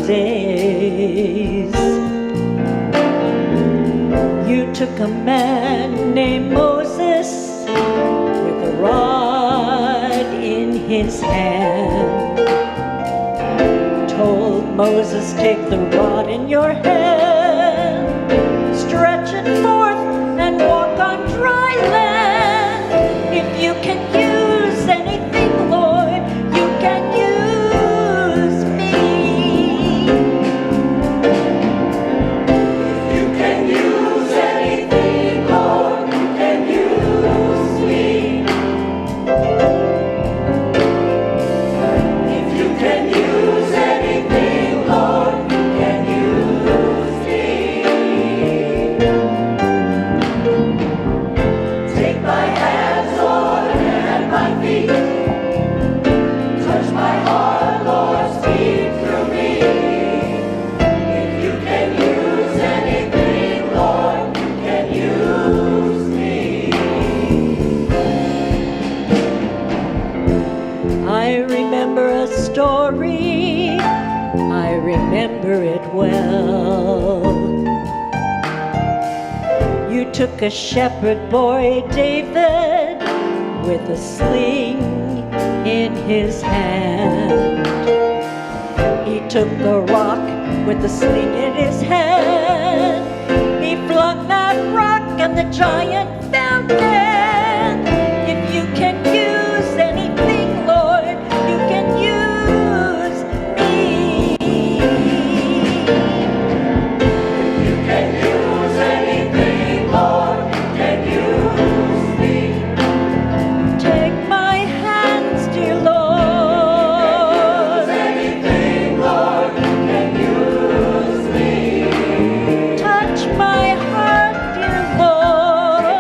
days. You took a man named Moses with a rod in his hand. Told Moses, take the rod in your hand, stretch it forth and walk on dry land. If you can use anything, Lord, you can use me. If you can use anything, Lord, you can use me. If you can use anything, Lord, you can use me. Take my hands, Lord, and my feet. Touch my heart, Lord, speak through me. If you can use anything, Lord, you can use me. I remember a story, I remember it well. You took a shepherd boy, David, with a sling in his hand. He took the rock with the sling in his hand. He flung that rock and the giant fell dead. If you can use anything, Lord, you can use me. If you can use anything, Lord, you can use me. Take my hands, dear Lord. Use anything, Lord, you can use me. Touch my heart, dear Lord.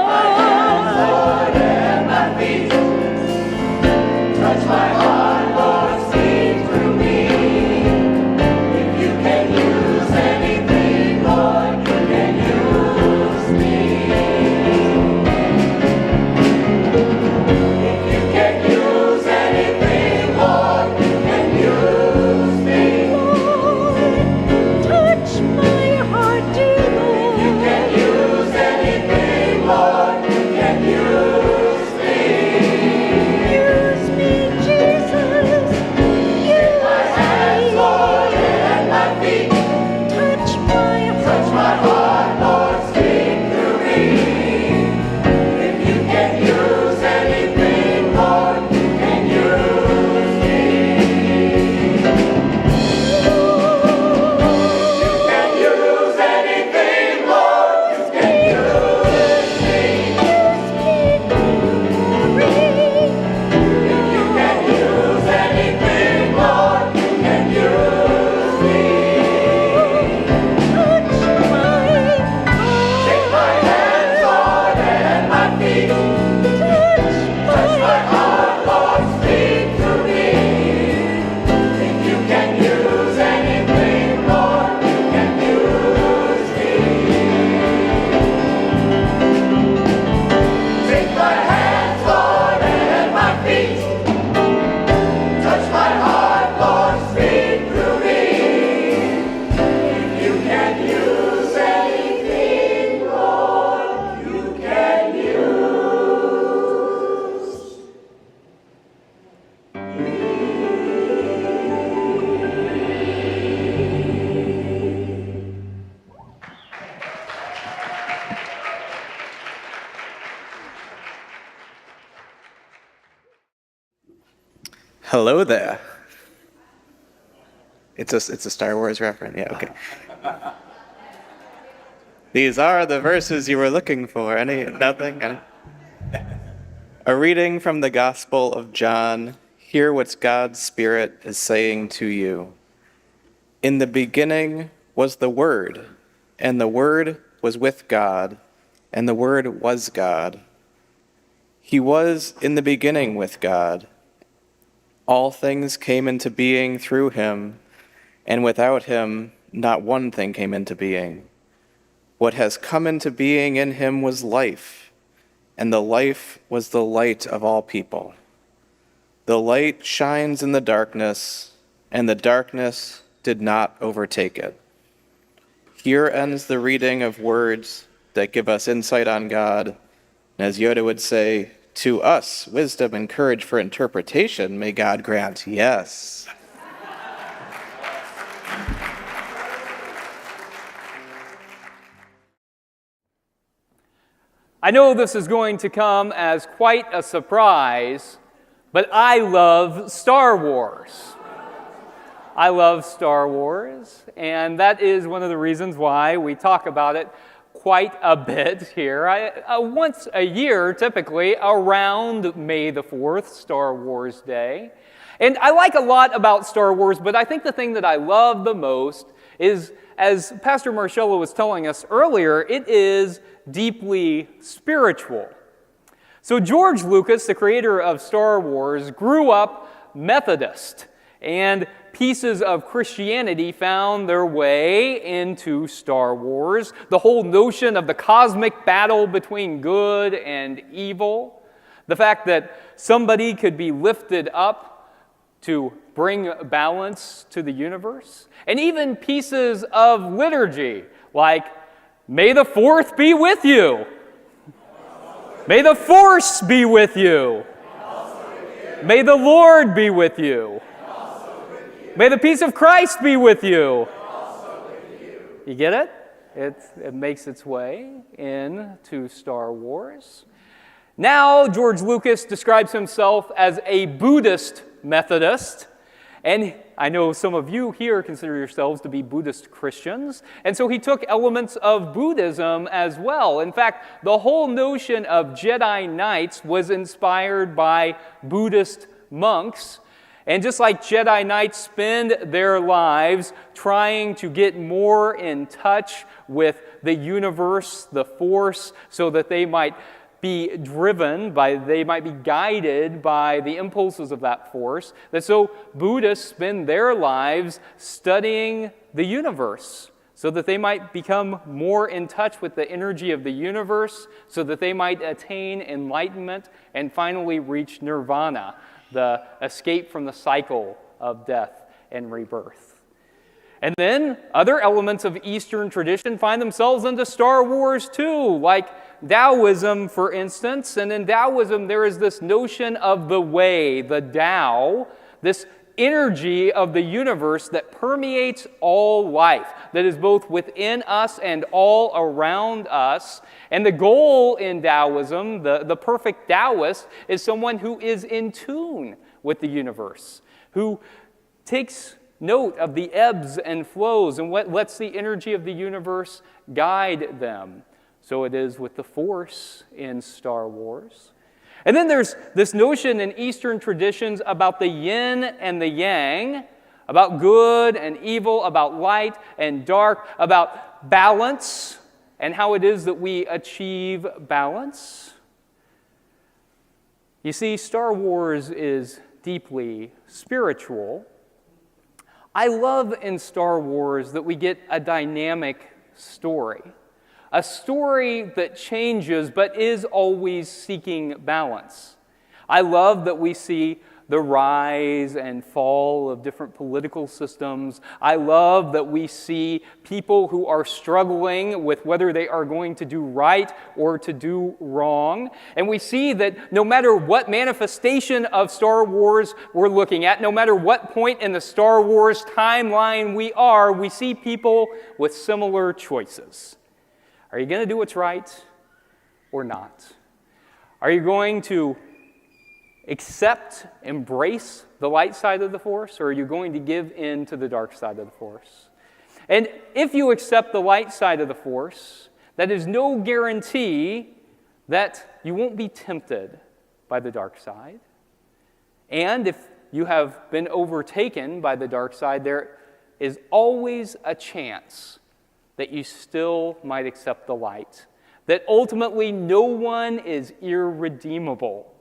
Hello there. It's a Star Wars reference. Yeah, okay. These are the verses you were looking for. Nothing? A reading from the Gospel of John. Hear what God's Spirit is saying to you. In the beginning was the Word, and the Word was with God, and the Word was God. He was in the beginning with God. All things came into being through him, and without him, not one thing came into being. What has come into being in him was life, and the life was the light of all people. The light shines in the darkness, and the darkness did not overtake it. Here ends the reading of words that give us insight on God. And as Yoda would say, to us, wisdom and courage for interpretation may God grant, yes. I know this is going to come as quite a surprise, but I love Star Wars. I love Star Wars, and that is one of the reasons why we talk about it quite a bit here. Once a year, typically, around May the 4th, Star Wars Day. And I like a lot about Star Wars, but I think the thing that I love the most is, as Pastor Marcello was telling us earlier, it is deeply spiritual. So George Lucas, the creator of Star Wars, grew up Methodist, and pieces of Christianity found their way into Star Wars. The whole notion of the cosmic battle between good and evil, the fact that somebody could be lifted up to bring balance to the universe, and even pieces of liturgy like, may the 4th be with you. May the Force be with you. May the Lord be with you. May the peace of Christ be with you. You get it? It makes its way into Star Wars. Now, George Lucas describes himself as a Buddhist Methodist. And I know some of you here consider yourselves to be Buddhist Christians. And so he took elements of Buddhism as well. In fact, the whole notion of Jedi Knights was inspired by Buddhist monks. And just like Jedi Knights spend their lives trying to get more in touch with the universe, the Force, so that they might be they might be guided by the impulses of that Force, that so Buddhists spend their lives studying the universe so that they might become more in touch with the energy of the universe, so that they might attain enlightenment and finally reach nirvana, the escape from the cycle of death and rebirth. And then other elements of Eastern tradition find themselves into Star Wars too, like Taoism, for instance. And in Taoism, there is this notion of the way, the Tao, this energy of the universe that permeates all life, that is both within us and all around us. And the goal in Taoism, the perfect Taoist, is someone who is in tune with the universe, who takes note of the ebbs and flows and lets the energy of the universe guide them. So it is with the Force in Star Wars. And then there's this notion in Eastern traditions about the yin and the yang, about good and evil, about light and dark, about balance and how it is that we achieve balance. You see, Star Wars is deeply spiritual. I love in Star Wars that we get a dynamic story. A story that changes but is always seeking balance. I love that we see the rise and fall of different political systems. I love that we see people who are struggling with whether they are going to do right or to do wrong. And we see that no matter what manifestation of Star Wars we're looking at, no matter what point in the Star Wars timeline we see people with similar choices. Are you going to do what's right or not? Are you going to embrace the light side of the Force, or are you going to give in to the dark side of the Force? And if you accept the light side of the Force, that is no guarantee that you won't be tempted by the dark side. And if you have been overtaken by the dark side, there is always a chance that you still might accept the light, that ultimately no one is irredeemable.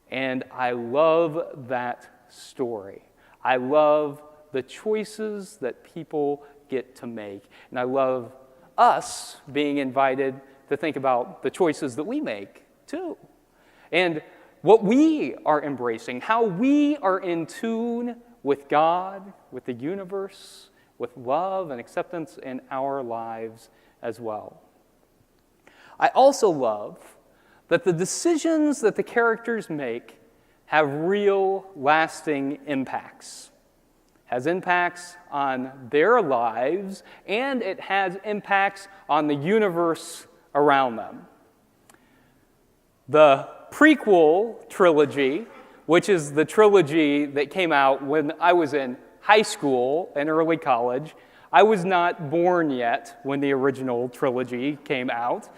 And I love that story. I love the choices that people get to make. And I love us being invited to think about the choices that we make, too. And what we are embracing, how we are in tune with God, with the universe, with love and acceptance in our lives as well. I also love that the decisions that the characters make have real, lasting impacts. Has impacts on their lives, and it has impacts on the universe around them. The prequel trilogy, which is the trilogy that came out when I was in high school and early college. I was not born yet when the original trilogy came out.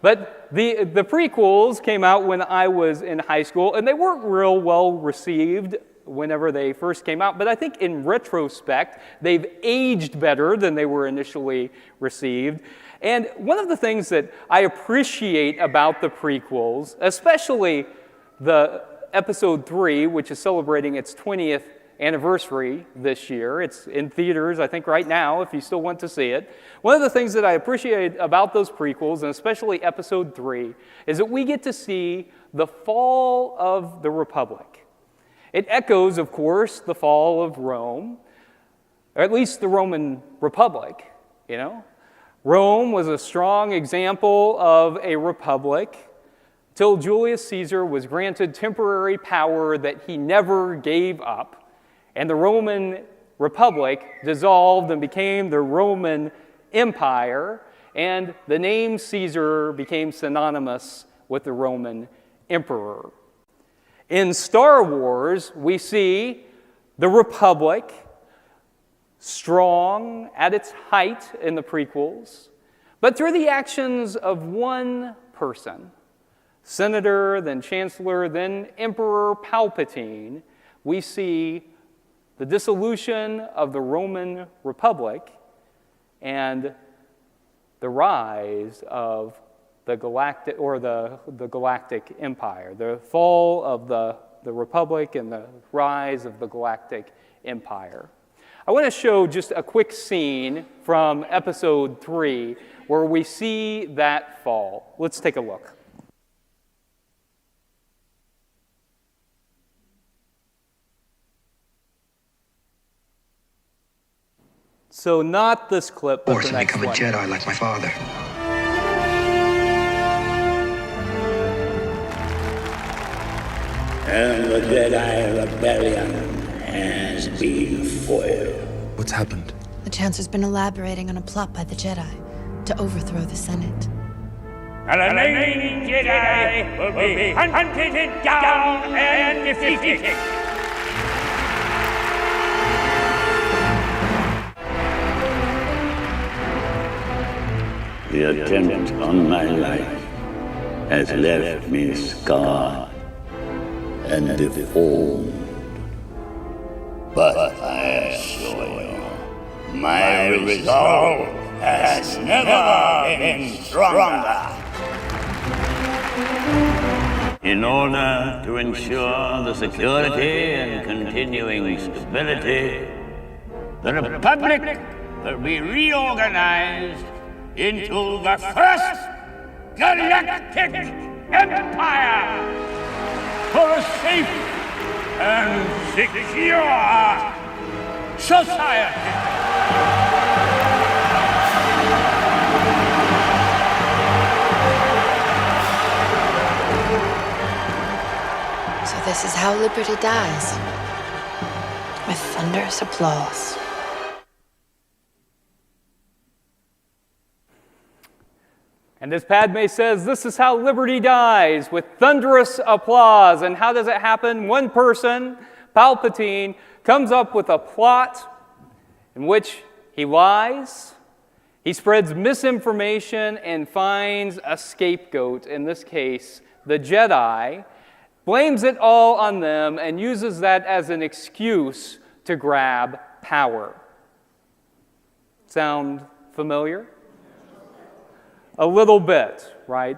But the prequels came out when I was in high school, and they weren't real well received whenever they first came out. But I think in retrospect, they've aged better than they were initially received. And one of the things that I appreciate about the prequels, especially the Episode 3, which is celebrating its 20th anniversary this year. It's in theaters, I think, right now, if you still want to see it. One of the things that I appreciate about those prequels, and especially Episode 3, is that we get to see the fall of the Republic. It echoes, of course, the fall of Rome, or at least the Roman Republic, you know. Rome was a strong example of a republic till Julius Caesar was granted temporary power that he never gave up. And the Roman Republic dissolved and became the Roman Empire, and the name Caesar became synonymous with the Roman Emperor. In Star Wars, we see the Republic strong at its height in the prequels, but through the actions of one person, Senator, then Chancellor, then Emperor Palpatine, we see the dissolution of the Roman Republic and the rise of the galactic empire, the fall of the Republic and the rise of the galactic empire. I want to show just a quick scene from Episode 3 where we see that fall. Let's take a look. So not this clip, but the next one. Force and become a Jedi like my father. And the Jedi Rebellion has been foiled. What's happened? The Chancellor's been elaborating on a plot by the Jedi to overthrow the Senate. And the remaining Jedi will be hunted down and defeated. The attempt on my life has left me scarred and deformed. But I assure you, my resolve has never been stronger. In order to ensure the security and continuing stability, the Republic will be reorganized into the first galactic empire for a safe and secure society. So this is how liberty dies, with thunderous applause. And as Padme says, this is how liberty dies, with thunderous applause. And how does it happen? One person, Palpatine, comes up with a plot in which he lies, he spreads misinformation, and finds a scapegoat, in this case, the Jedi, blames it all on them, and uses that as an excuse to grab power. Sound familiar? A little bit, right?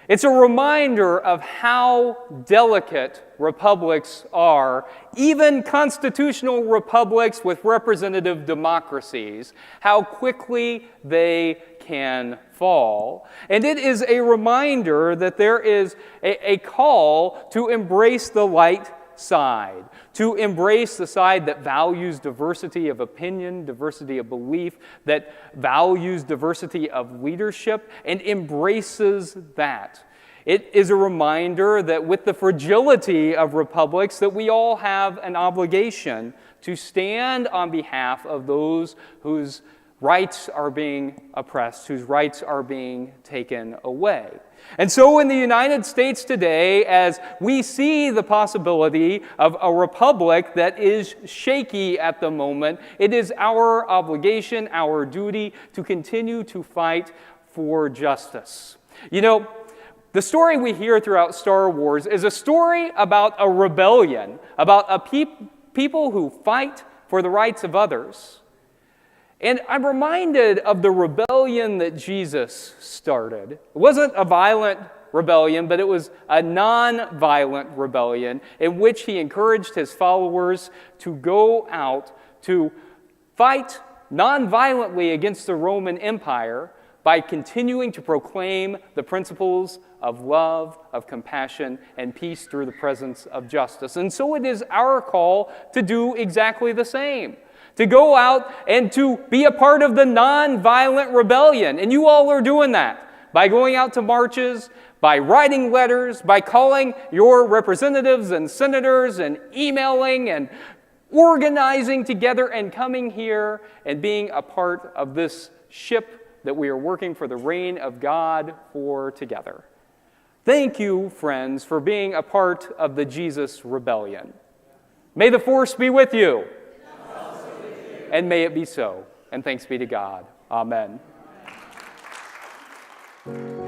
It's a reminder of how delicate republics are, even constitutional republics with representative democracies, how quickly they can fall. And it is a reminder that there is a call to embrace the light side, to embrace the side that values diversity of opinion, diversity of belief, that values diversity of leadership, and embraces that. It is a reminder that with the fragility of republics, that we all have an obligation to stand on behalf of those whose rights are being oppressed, whose rights are being taken away. And so in the United States today, as we see the possibility of a republic that is shaky at the moment, it is our obligation, our duty, to continue to fight for justice. You know, the story we hear throughout Star Wars is a story about a rebellion, about a people who fight for the rights of others. And I'm reminded of the rebellion that Jesus started. It wasn't a violent rebellion, but it was a non-violent rebellion in which he encouraged his followers to go out to fight non-violently against the Roman Empire by continuing to proclaim the principles of love, of compassion, and peace through the presence of justice. And so it is our call to do exactly the same, to go out and to be a part of the non-violent rebellion. And you all are doing that by going out to marches, by writing letters, by calling your representatives and senators and emailing and organizing together and coming here and being a part of this ship that we are working for the reign of God for together. Thank you, friends, for being a part of the Jesus rebellion. May the force be with you. And may it be so. And thanks be to God. Amen.